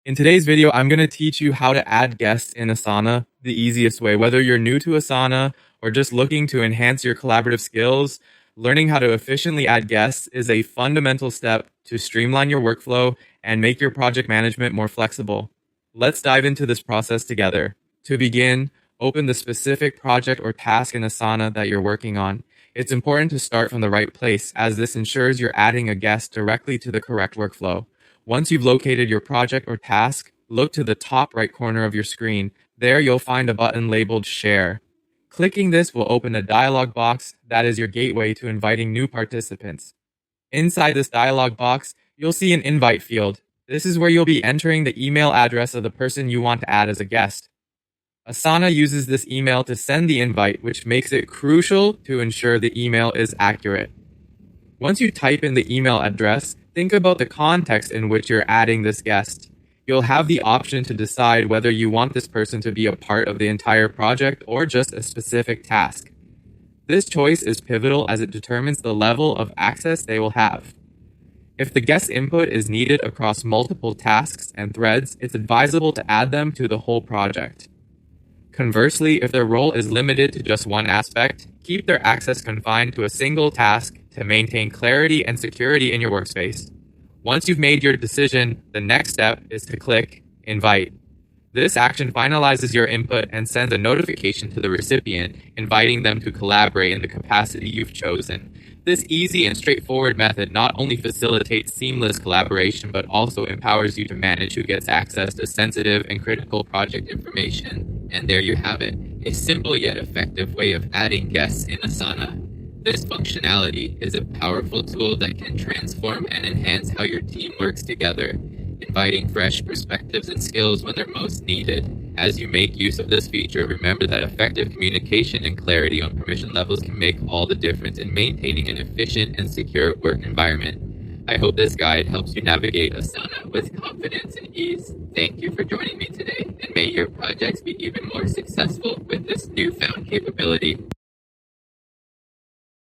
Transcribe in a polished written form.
In today's video, I'm going to teach you how to add guests in Asana the easiest way. Whether you're new to Asana or just looking to enhance your collaborative skills, learning how to efficiently add guests is a fundamental step to streamline your workflow and make your project management more flexible. Let's dive into this process together. To begin, open the specific project or task in Asana that you're working on. It's important to start from the right place, as this ensures you're adding a guest directly to the correct workflow. Once you've located your project or task, look to the top right corner of your screen. There you'll find a button labeled Share. Clicking this will open a dialog box that is your gateway to inviting new participants. Inside this dialog box, you'll see an invite field. This is where you'll be entering the email address of the person you want to add as a guest. Asana uses this email to send the invite, which makes it crucial to ensure the email is accurate. Once you type in the email address, think about the context in which you're adding this guest. You'll have the option to decide whether you want this person to be a part of the entire project or just a specific task. This choice is pivotal as it determines the level of access they will have. If the guest input is needed across multiple tasks and threads, it's advisable to add them to the whole project. Conversely, if their role is limited to just one aspect, keep their access confined to a single task to maintain clarity and security in your workspace. Once you've made your decision, the next step is to click Invite. This action finalizes your input and sends a notification to the recipient, inviting them to collaborate in the capacity you've chosen. This easy and straightforward method not only facilitates seamless collaboration, but also empowers you to manage who gets access to sensitive and critical project information. And there you have it, a simple yet effective way of adding guests in Asana. This functionality is a powerful tool that can transform and enhance how your team works together, inviting fresh perspectives and skills when they're most needed. As you make use of this feature, remember that effective communication and clarity on permission levels can make all the difference in maintaining an efficient and secure work environment. I hope this guide helps you navigate Asana with confidence and ease. Thank you for joining me today, and may your projects be even more successful with this newfound capability.